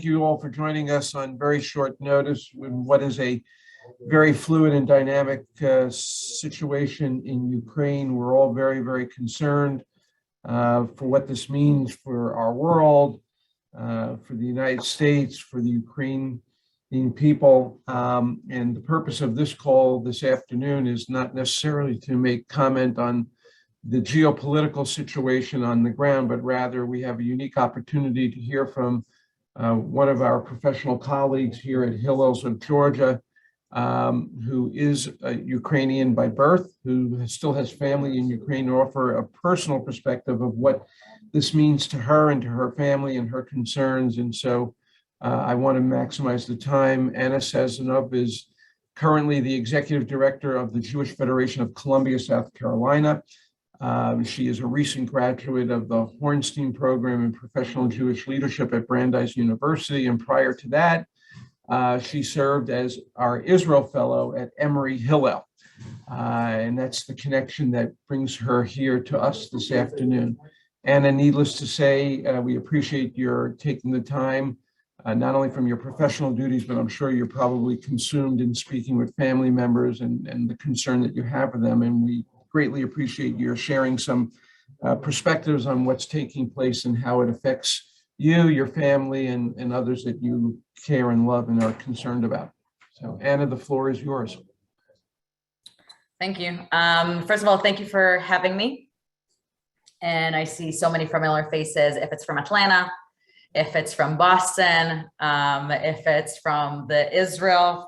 You all for joining us on very short notice in what is a very fluid and dynamic situation in Ukraine. We're all very, very concerned for what this means for our world, for the United States, for the Ukrainian people. And the purpose of this call this afternoon is not necessarily to make comment on the geopolitical situation on the ground, but rather we have a unique opportunity to hear from one of our professional colleagues here at Hillel of Georgia, who is a Ukrainian by birth, who still has family in Ukraine, to offer a personal perspective of what this means to her and to her family and her concerns. And so I want to maximize the time. Ana Sazonov is currently the executive director of the Jewish Federation of Columbia, South Carolina. She is a recent graduate of the Hornstein Program in Professional Jewish Leadership at Brandeis University. And prior to that, she served as our Israel Fellow at Emory Hillel. And that's the connection that brings her here to us this afternoon. Anna, needless to say, we appreciate your taking the time, not only from your professional duties, but I'm sure you're probably consumed in speaking with family members and the concern that you have for them. And we greatly appreciate your sharing some perspectives on what's taking place and how it affects you, your family, and others that you care and love and are concerned about. So Anna, the floor is yours. Thank you. First of all, thank you for having me. And I see so many familiar faces, if it's from Atlanta, if it's from Boston, if it's from the Israel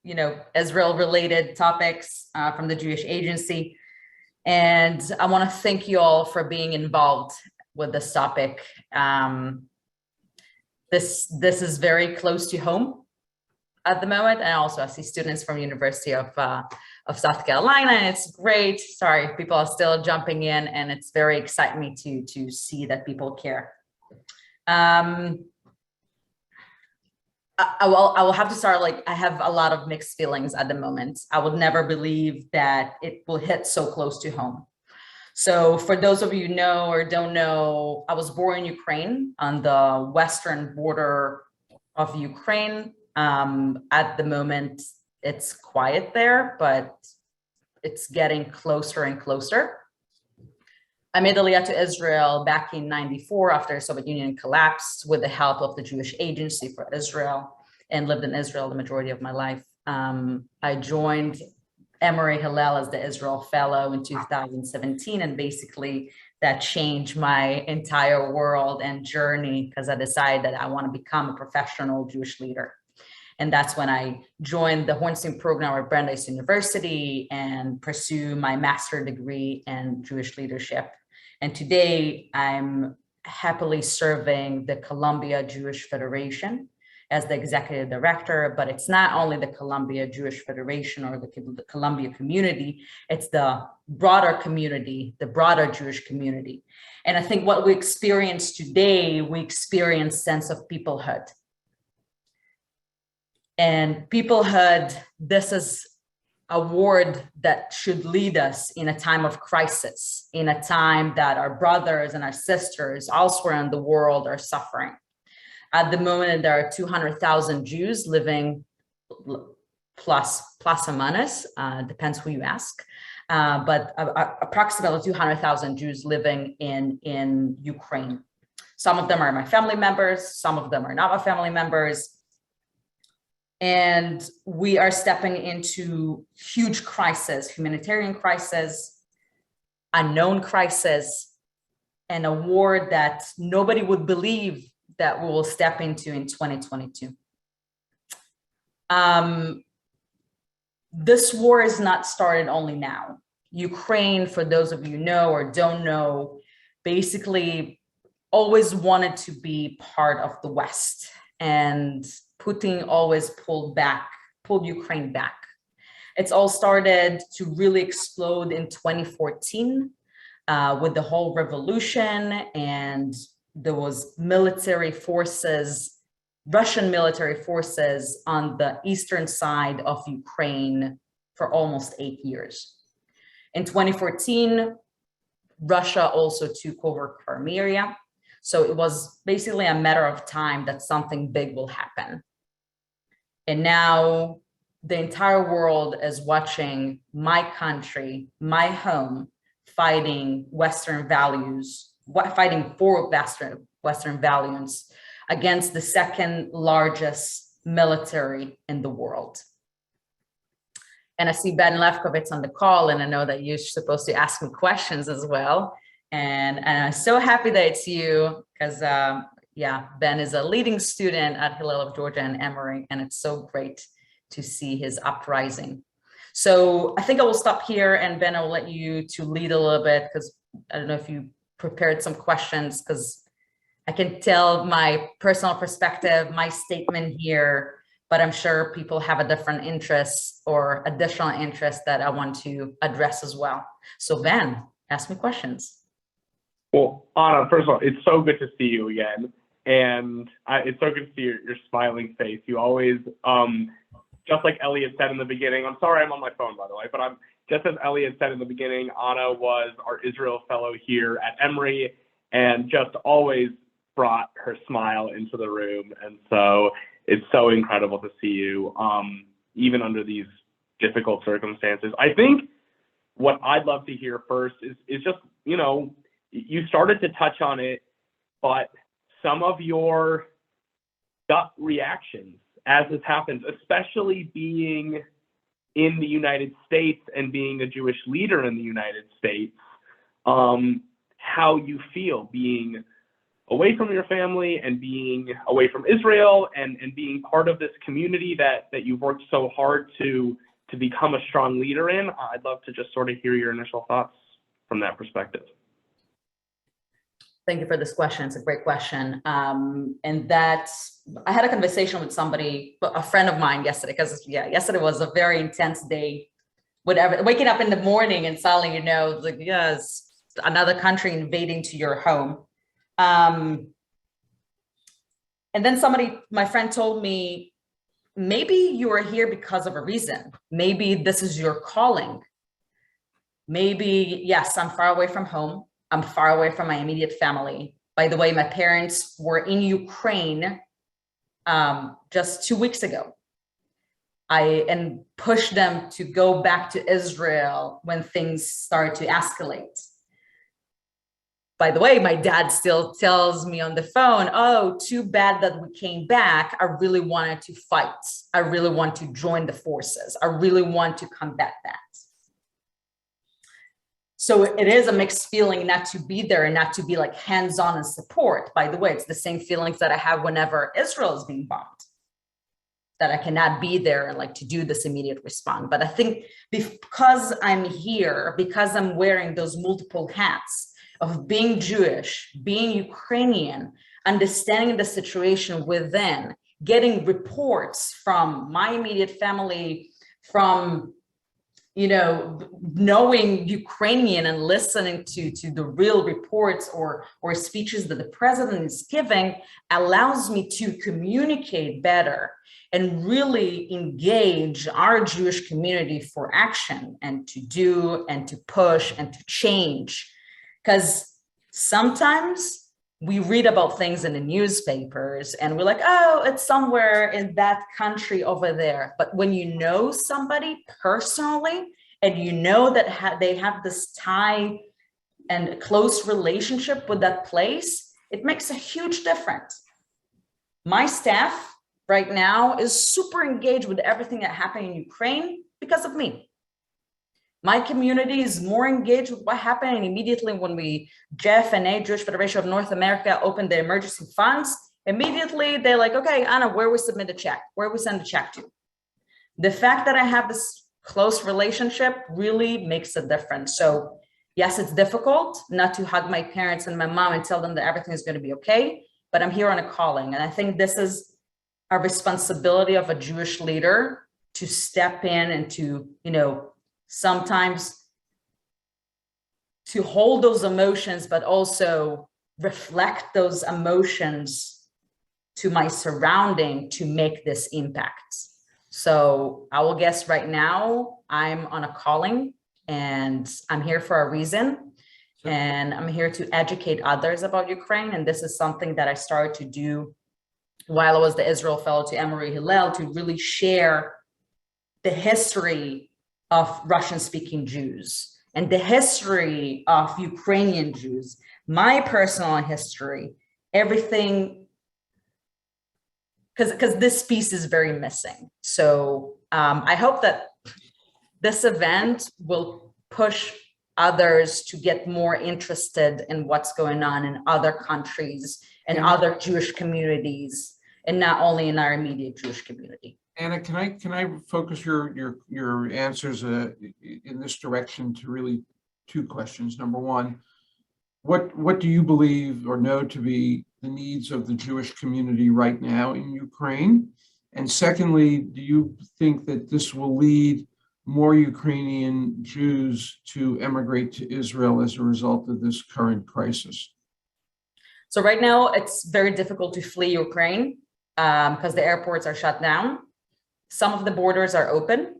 related topics from the Jewish Agency. And I want to thank you all for being involved with this topic. This is very close to home at the moment. And also I see students from University of South Carolina, and it's great. Sorry, people are still jumping in, and it's very exciting me to see that people care. I will have to start, I have a lot of mixed feelings at the moment. I would never believe that it will hit so close to home. So for those of you who know or don't know, I was born in Ukraine on the western border of Ukraine. At the moment, it's quiet there, but it's getting closer and closer. I made Aliyah to Israel back in '94 after the Soviet Union collapsed with the help of the Jewish Agency for Israel, and lived in Israel the majority of my life. I joined Emory Hillel as the Israel Fellow in 2017, and basically that changed my entire world and journey because I decided that I want to become a professional Jewish leader. And that's when I joined the Hornstein program at Brandeis University and pursue my master's degree in Jewish leadership. And today I'm happily serving the Columbia Jewish Federation as the executive director, but it's not only the Columbia Jewish Federation or the Columbia community, it's the broader community, the broader Jewish community. And I think what we experience today, we experience sense of peoplehood. And peoplehood, this is a word that should lead us in a time of crisis, in a time that our brothers and our sisters elsewhere in the world are suffering. At the moment, there are 200,000 Jews living, plus or minus, depends who you ask, but approximately 200,000 Jews living in Ukraine. Some of them are my family members, some of them are not my family members. And we are stepping into huge crisis, humanitarian crisis, unknown crisis, and a war that nobody would believe that we will step into in 2022. This war is not started only now. Ukraine, for those of you who know or don't know, basically always wanted to be part of the West, and Putin always pulled Ukraine back. It's all started to really explode in 2014 with the whole revolution, and there was military forces, Russian military forces on the eastern side of Ukraine for almost 8 years. In 2014, Russia also took over Crimea. So it was basically a matter of time that something big will happen. And now the entire world is watching my country, my home, fighting Western values, fighting for Western values against the second largest military in the world. And I see Ben Lefkowitz on the call, and I know that you're supposed to ask me questions as well. And I'm so happy that it's you, because yeah, Ben is a leading student at Hillel of Georgia and Emory, and it's so great to see his uprising. So I think I will stop here, and Ben, I will let you to lead a little bit, because I don't know if you prepared some questions, because I can tell my personal perspective, my statement here, but I'm sure people have a different interest or additional interest that I want to address as well. So Ben, ask me questions. Well, Ana, first of all, it's so good to see you again. And it's so good to see your smiling face. You always, just like Elliot said in the beginning, I'm sorry I'm on my phone, by the way, but just as Elliot said in the beginning, Ana was our Israel fellow here at Emory and just always brought her smile into the room. And so it's so incredible to see you, even under these difficult circumstances. I think what I'd love to hear first is just, you know, you started to touch on it, but some of your gut reactions as this happens, especially being in the United States and being a Jewish leader in the United States, how you feel being away from your family and being away from Israel and being part of this community that you've worked so hard to become a strong leader in. I'd love to just sort of hear your initial thoughts from that perspective. Thank you for this question. It's a great question. And that I had a conversation with somebody, a friend of mine yesterday, because yeah, yesterday was a very intense day. Whatever, waking up in the morning and suddenly, you know, like, yes, another country invading to your home. And then my friend told me, maybe you are here because of a reason. Maybe this is your calling. Maybe, yes, I'm far away from home. I'm far away from my immediate family. By the way, my parents were in Ukraine just 2 weeks ago. I pushed them to go back to Israel when things started to escalate. By the way, my dad still tells me on the phone, oh, too bad that we came back. I really wanted to fight. I really want to join the forces. I really want to combat that. So it is a mixed feeling not to be there and not to be like hands-on and support. By the way, it's the same feelings that I have whenever Israel is being bombed, that I cannot be there and like to do this immediate response. But I think because I'm here, because I'm wearing those multiple hats of being Jewish, being Ukrainian, understanding the situation within, getting reports from my immediate family, from, you know, knowing Ukrainian and listening to the real reports or speeches that the president is giving allows me to communicate better and really engage our Jewish community for action and to do and to push and to change. Because sometimes we read about things in the newspapers and we're like, oh, it's somewhere in that country over there. But when you know somebody personally and you know that they have this tie and close relationship with that place, it makes a huge difference. My staff right now is super engaged with everything that happened in Ukraine because of me. My community is more engaged with what happened immediately when JFNA, Jewish Federation of North America, opened the emergency funds. Immediately, they're like, okay, Ana, where we submit a check, where we send a check to. The fact that I have this close relationship really makes a difference. So yes, it's difficult not to hug my parents and my mom and tell them that everything is going to be okay, but I'm here on a calling. And I think this is a responsibility of a Jewish leader to step in and to, you know, sometimes to hold those emotions, but also reflect those emotions to my surrounding to make this impact. So I will guess right now I'm on a calling and I'm here for a reason. and I'm here to educate others about Ukraine. And this is something that I started to do while I was the Israel Fellow to Emory Hillel, to really share the history of Russian-speaking Jews and the history of Ukrainian Jews, my personal history, everything, because this piece is very missing. So I hope that this event will push others to get more interested in what's going on in other countries and other Jewish communities, and not only in our immediate Jewish community. Anna, can I focus your answers in this direction to really two questions? Number one, what do you believe or know to be the needs of the Jewish community right now in Ukraine? And secondly, do you think that this will lead more Ukrainian Jews to emigrate to Israel as a result of this current crisis? So right now, it's very difficult to flee Ukraine because the airports are shut down. Some of the borders are open.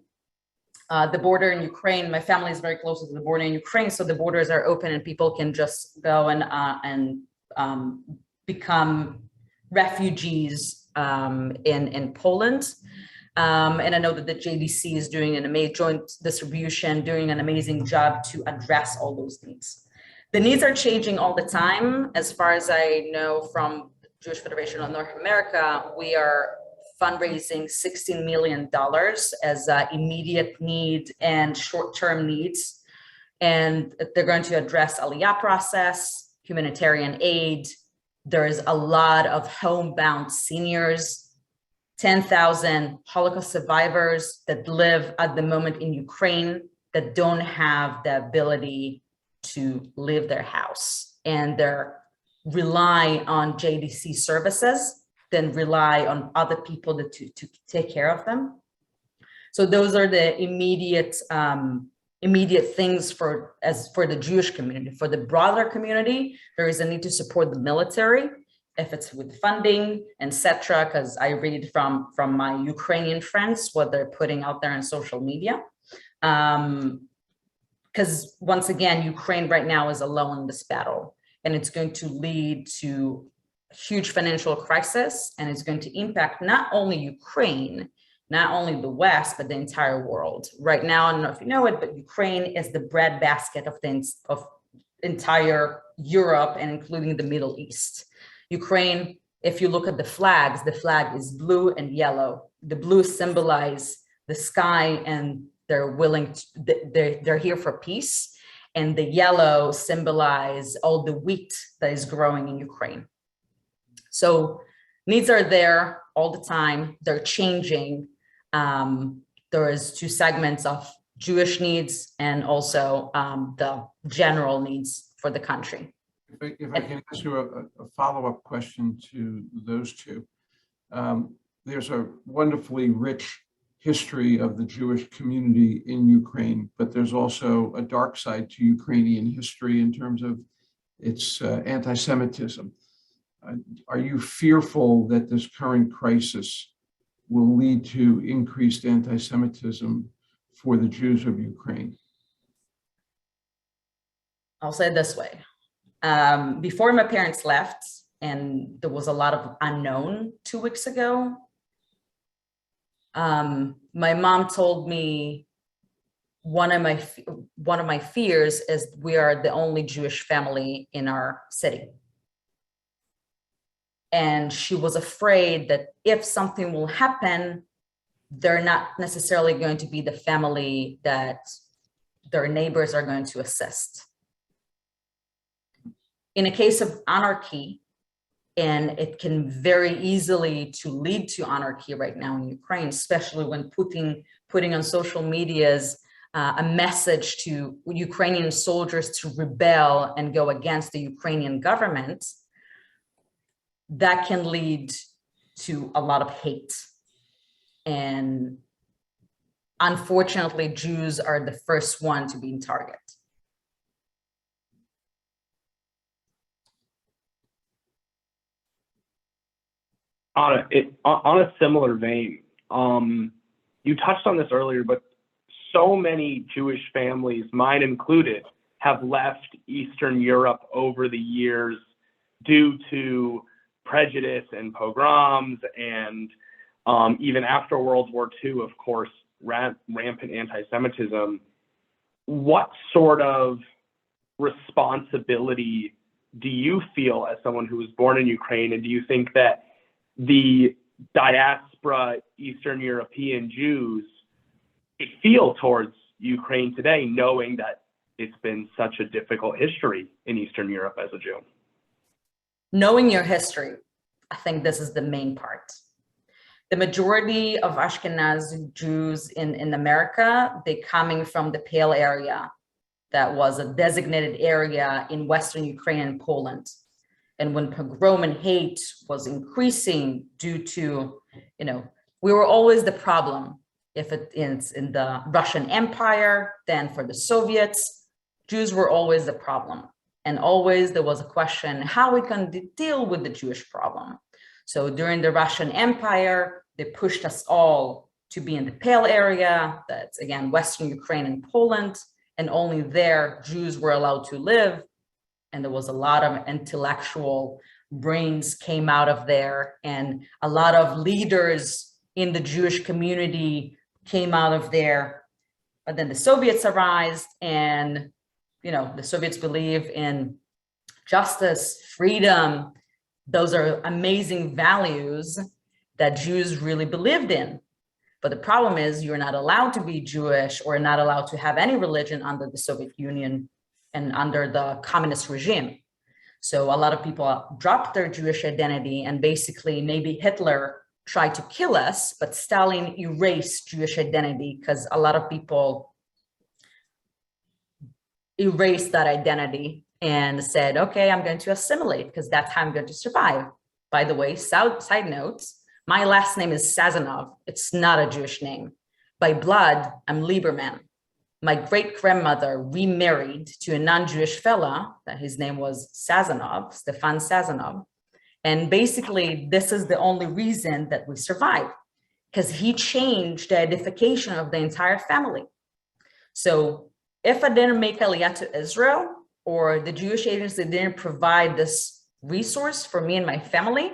The border in Ukraine, my family is very close to the border in Ukraine, so the borders are open and people can just go and become refugees in Poland. And I know that the JDC is doing joint distribution, doing an amazing job to address all those needs. The needs are changing all the time. As far as I know from Jewish Federation of North America, we are fundraising $16 million as immediate need and short-term needs. And they're going to address Aliyah process, humanitarian aid. There is a lot of homebound seniors, 10,000 Holocaust survivors that live at the moment in Ukraine that don't have the ability to leave their house, and they're rely on JDC services, then rely on other people to take care of them. So those are the immediate things for the Jewish community. For the broader community, there is a need to support the military, if it's with funding, etc. Because I read from my Ukrainian friends what they're putting out there on social media. Because once again, Ukraine right now is alone in this battle, and it's going to lead to a huge financial crisis, and it's going to impact not only Ukraine, not only the West, but the entire world. Right now, I don't know if you know it, but Ukraine is the breadbasket of entire Europe and including the Middle East. Ukraine, if you look at the flag is blue and yellow. The blue symbolize the sky, and they're here for peace. And the yellow symbolize all the wheat that is growing in Ukraine. So needs are there all the time. They're changing. There is two segments of Jewish needs and also the general needs for the country. If I can ask you a follow-up question to those two. There's a wonderfully rich history of the Jewish community in Ukraine, but there's also a dark side to Ukrainian history in terms of its anti-Semitism. Are you fearful that this current crisis will lead to increased anti-Semitism for the Jews of Ukraine? I'll say it this way. Before my parents left, and there was a lot of unknown 2 weeks ago, my mom told me one of my fears is we are the only Jewish family in our city. And she was afraid that if something will happen, they're not necessarily going to be the family that their neighbors are going to assist. In a case of anarchy, and it can very easily to lead to anarchy right now in Ukraine, especially when putting on social medias a message to Ukrainian soldiers to rebel and go against the Ukrainian government, that can lead to a lot of hate. And unfortunately, Jews are the first one to be in target. On a similar vein, you touched on this earlier, but so many Jewish families, mine included, have left Eastern Europe over the years due to prejudice and pogroms, and even after World War II, of course, rampant anti-Semitism. What sort of responsibility do you feel as someone who was born in Ukraine, and do you think that the diaspora Eastern European Jews should feel towards Ukraine today, knowing that it's been such a difficult history in Eastern Europe as a Jew? Knowing your history, I think this is the main part. The majority of Ashkenazi Jews in America, they coming from the Pale area that was a designated area in Western Ukraine and Poland. And when pogrom and hate was increasing due to, we were always the problem. If it's in the Russian Empire, then for the Soviets, Jews were always the problem. And always there was a question, how we can deal with the Jewish problem. So during the Russian Empire, they pushed us all to be in the Pale area, that's again, Western Ukraine and Poland, and only there Jews were allowed to live. And there was a lot of intellectual brains came out of there, and a lot of leaders in the Jewish community came out of there. But then the Soviets arose, and the Soviets believe in justice, freedom. Those are amazing values that Jews really believed in. But the problem is you're not allowed to be Jewish or not allowed to have any religion under the Soviet Union and under the communist regime. So a lot of people dropped their Jewish identity, and basically maybe Hitler tried to kill us, but Stalin erased Jewish identity because a lot of people erased that identity and said, okay, I'm going to assimilate because that's how I'm going to survive. By the way, side notes, my last name is Sazonov. It's not a Jewish name. By blood, I'm Lieberman. My great-grandmother remarried to a non-Jewish fella that his name was Sazonov, Stefan Sazonov. And basically, this is the only reason that we survive, because he changed the identification of the entire family. So if I didn't make Aliyah to Israel, or the Jewish agency didn't provide this resource for me and my family,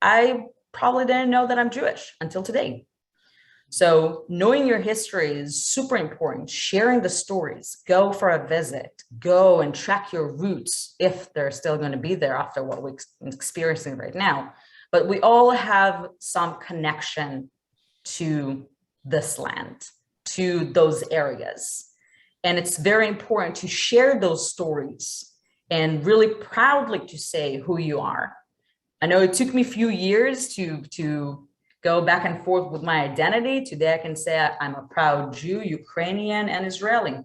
I probably didn't know that I'm Jewish until today. So knowing your history is super important. Sharing the stories, go for a visit, go and track your roots if they're still going to be there after what we're experiencing right now. But we all have some connection to this land, to those areas. And it's very important to share those stories and really proudly to say who you are. I know it took me a few years to go back and forth with my identity. Today I can say I'm a proud Jew, Ukrainian, and Israeli,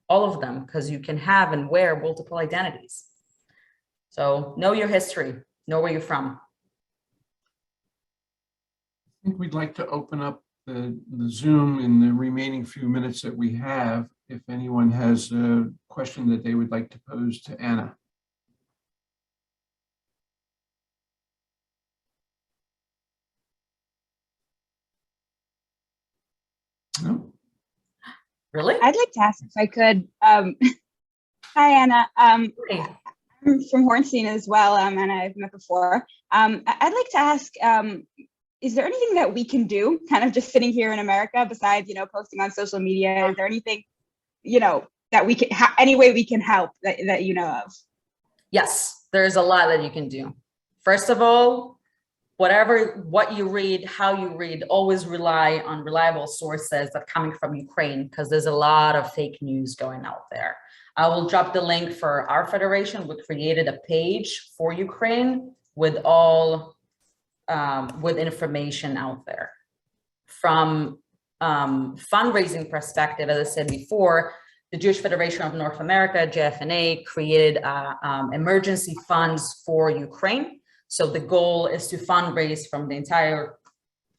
all of them, because you can have and wear multiple identities. So know your history, know where you're from. I think we'd like to open up the Zoom in the remaining few minutes that we have, if anyone has a question that they would like to pose to Anna. No? Really? I'd like to ask if I could. Hi, Anna. I'm from Hornstein as well, and I've met before. I'd like to ask, is there anything that we can do, kind of just sitting here in America, besides, posting on social media? Is there anything, that we can, any way we can help that you know of? Yes, there's a lot that you can do. First of all, what you read, how you read, always rely on reliable sources that are coming from Ukraine, because there's a lot of fake news going out there. I will drop the link for our federation. We created a page for Ukraine with all with information out there. From fundraising perspective, as I said before, the Jewish Federation of North America, JFNA, created emergency funds for Ukraine. So the goal is to fundraise from the entire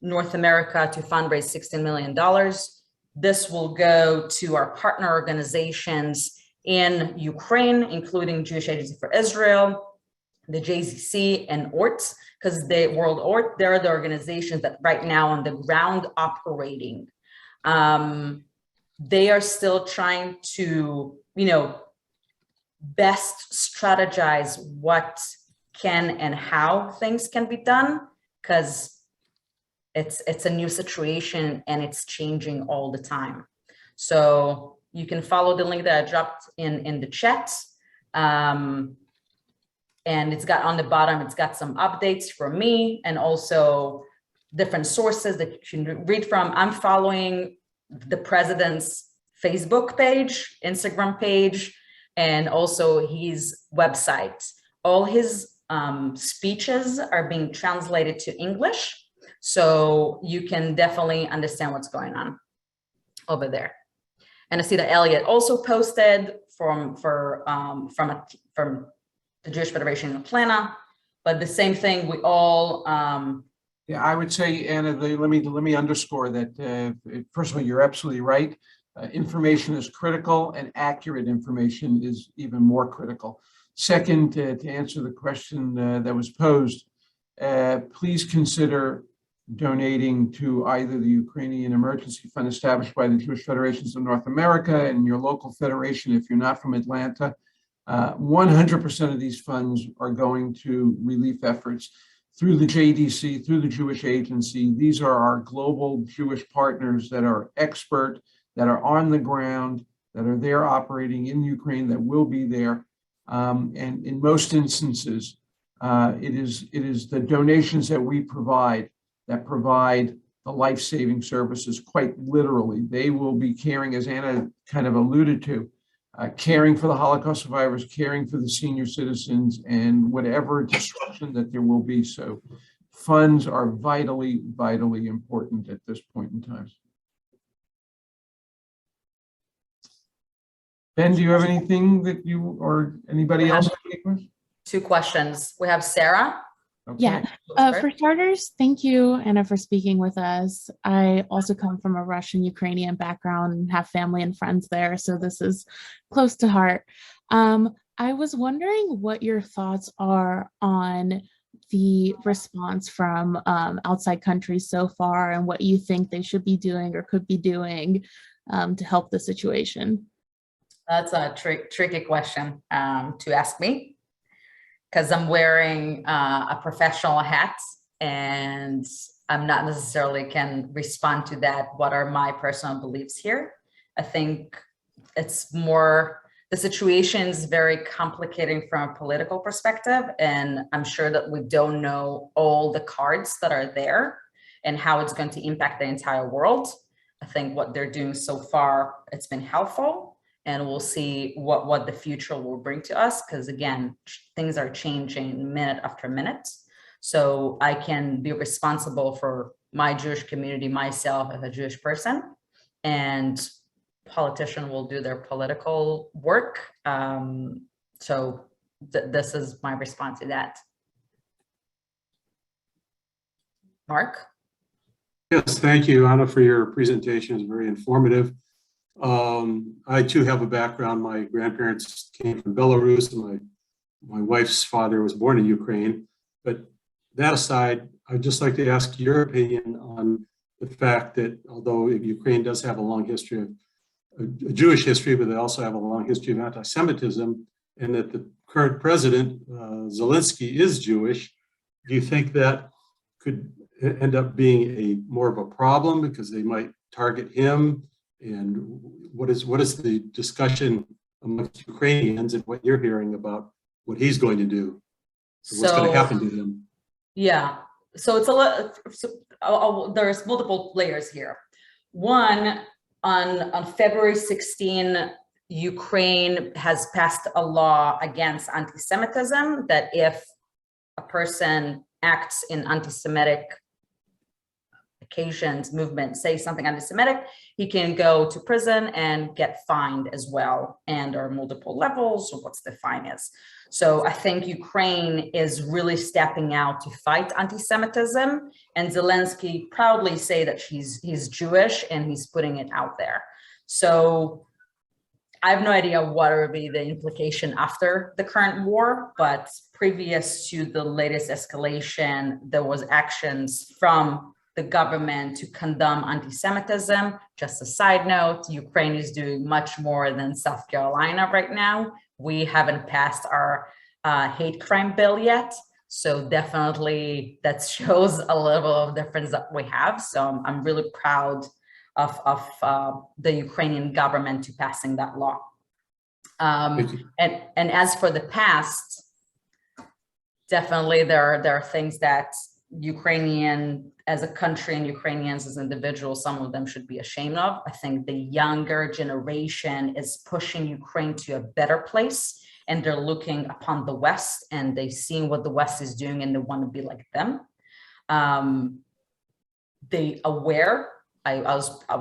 North America to fundraise $16 million. This will go to our partner organizations in Ukraine, including Jewish Agency for Israel, the JZC, and ORT, because the World ORT, they're the organizations that right now on the ground operating. They are still trying to, best strategize what can and how things can be done, because it's a new situation and it's changing all the time. So you can follow the link that I dropped in the chat. And it's got on the bottom, it's got some updates from me and also different sources that you can read from. I'm following the president's Facebook page, Instagram page, and also his website. All his speeches are being translated to English, so you can definitely understand what's going on over there. And I see that Elliot also posted from the Jewish Federation in Atlanta, but the same thing. We all. Yeah, I would say, Anna, let me underscore that. First of all, you're absolutely right. Information is critical, and accurate information is even more critical. Second, to answer the question that was posed, please consider donating to either the Ukrainian Emergency Fund established by the Jewish Federations of North America and your local federation if you're not from Atlanta. 100% of these funds are going to relief efforts through the JDC, through the Jewish Agency. These are our global Jewish partners that are expert, that are on the ground, that are there operating in Ukraine, that will be there. And in most instances, it is the donations that we provide that provide the life-saving services quite literally. They will be caring, as Anna kind of alluded to, caring for the Holocaust survivors, caring for the senior citizens, and whatever disruption that there will be. So funds are vitally, vitally important at this point in time. Ben, do you have anything that you or anybody else? Two questions. We have Sarah. Okay. Yeah, for starters, thank you, Anna, for speaking with us. I also come from a Russian-Ukrainian background and have family and friends there, so this is close to heart. I was wondering what your thoughts are on the response from outside countries so far and what you think they should be doing or could be doing to help the situation. That's a tricky question to ask me, because I'm wearing a professional hat and I'm not necessarily can respond to that. What are my personal beliefs here? I think it's more, the situation is very complicating from a political perspective, and I'm sure that we don't know all the cards that are there and how it's going to impact the entire world. I think what they're doing so far, it's been helpful. And we'll see what the future will bring to us, because again, things are changing minute after minute. So I can be responsible for my Jewish community, myself as a Jewish person, and politicians will do their political work. So this is my response to that. Mark? Yes, thank you, Anna, for your presentation. It's very informative. I too have a background. My grandparents came from Belarus, and my wife's father was born in Ukraine. But that aside, I'd just like to ask your opinion on the fact that although Ukraine does have a long history of a Jewish history, but they also have a long history of anti-Semitism, and that the current president, Zelensky, is Jewish. Do you think that could end up being more of a problem because they might target him? And what is the discussion amongst Ukrainians and what you're hearing about what he's going to do? What's going to happen to him? Yeah, so it's a lot. There's multiple layers here. One, on February 16, Ukraine has passed a law against anti-Semitism, that if a person acts in anti-Semitic occasions, movement, say something anti-Semitic, he can go to prison and get fined as well, and or multiple levels, or what's the fine is. So I think Ukraine is really stepping out to fight anti-Semitism, and Zelensky proudly say that he's Jewish and he's putting it out there. So I have no idea what will be the implication after the current war, but previous to the latest escalation, there was actions from the government to condemn anti-Semitism. Just a side note, Ukraine is doing much more than South Carolina right now We haven't passed our hate crime bill yet. So definitely that shows a level of difference that we have. So I'm really proud of the Ukrainian government to passing that law. And as for the past, definitely there are things that Ukrainian as a country and Ukrainians as individuals, some of them should be ashamed of. I think the younger generation is pushing Ukraine to a better place, and they're looking upon the West and they see what the West is doing and they want to be like them. They aware. I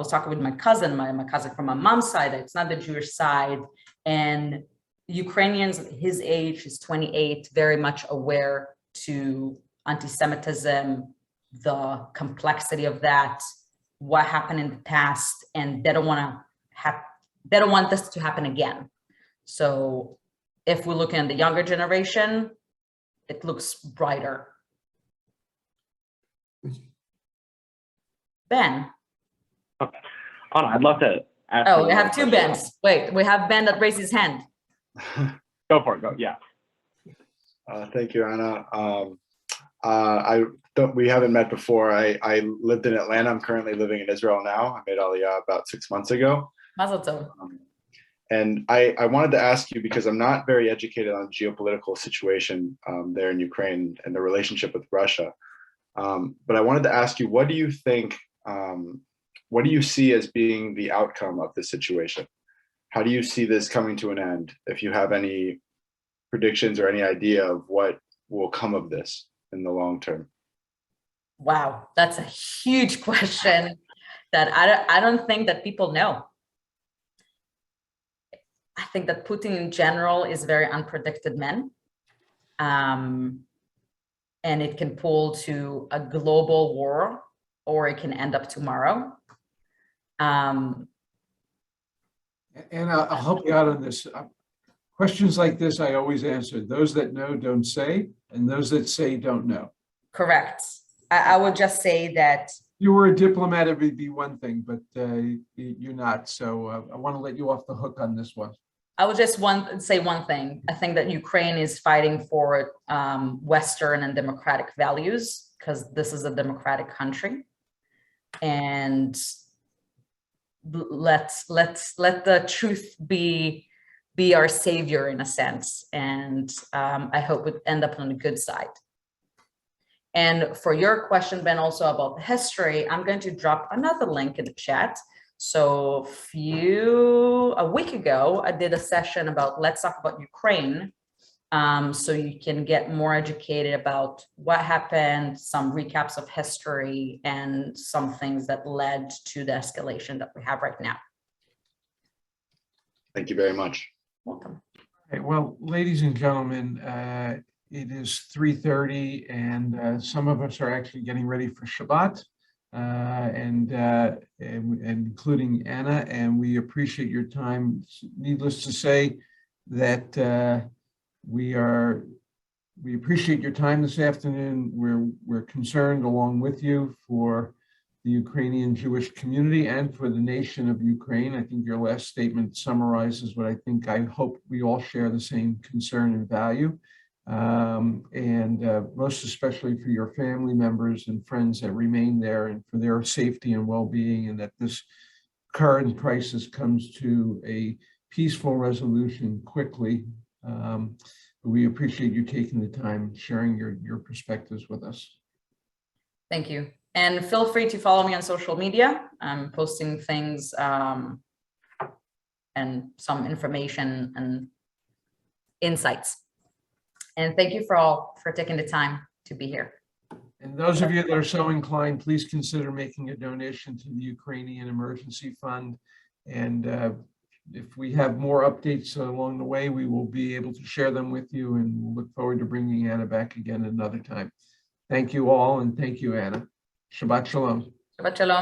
was talking with my cousin, my cousin from my mom's side. It's not the Jewish side, and Ukrainians his age is 28, very much aware to anti-Semitism, the complexity of that, what happened in the past, and they don't want this to happen again. So if we're looking at the younger generation, it looks brighter. Ben. Okay. Anna, I'd love to ask. Oh, we have two Bens. Wait, we have Ben that raised his hand. Go for it. Go. Yeah. Thank you, Anna. We haven't met before. I lived in Atlanta. I'm currently living in Israel now. I made Aliyah about 6 months ago. Mazel tov. And I wanted to ask you, because I'm not very educated on geopolitical situation there in Ukraine and the relationship with Russia. But I wanted to ask you, what do you think, what do you see as being the outcome of this situation? How do you see this coming to an end? If you have any predictions or any idea of what will come of this in the long term? Wow, that's a huge question that I don't think that people know. I think that Putin in general is very unpredicted man. And it can pull to a global war, or it can end up tomorrow. And I'll help you out on this. Questions like this, I always answer. Those that know don't say, and those that say don't know. Correct. I would just say that. You were a diplomat, it would be one thing, but you're not. So I want to let you off the hook on this one. I would just say one thing. I think that Ukraine is fighting for Western and democratic values, because this is a democratic country. And let the truth be our savior in a sense. And I hope it end up on the good side. And for your question, Ben, also about the history, I'm going to drop another link in the chat. So a week ago, I did a session about Let's Talk About Ukraine. So you can get more educated about what happened, some recaps of history, and some things that led to the escalation that we have right now. Thank you very much. Welcome. Okay, well, ladies and gentlemen, it is 3:30, and some of us are actually getting ready for Shabbat, and including Anna, and we appreciate your time. Needless to say that we appreciate your time this afternoon. We're concerned along with you for the Ukrainian Jewish community and for the nation of Ukraine. I think your last statement summarizes what I hope we all share the same concern and value. And most especially for your family members and friends that remain there, and for their safety and well-being, and that this current crisis comes to a peaceful resolution quickly. We appreciate you taking the time, sharing your perspectives with us. Thank you. And feel free to follow me on social media. I'm posting things and some information and insights. And thank you for taking the time to be here. And those of you that are so inclined, please consider making a donation to the Ukrainian Emergency Fund. And if we have more updates along the way, we will be able to share them with you, and we'll look forward to bringing Anna back again another time. Thank you all, and thank you, Anna. Shabbat Shalom. Shabbat Shalom.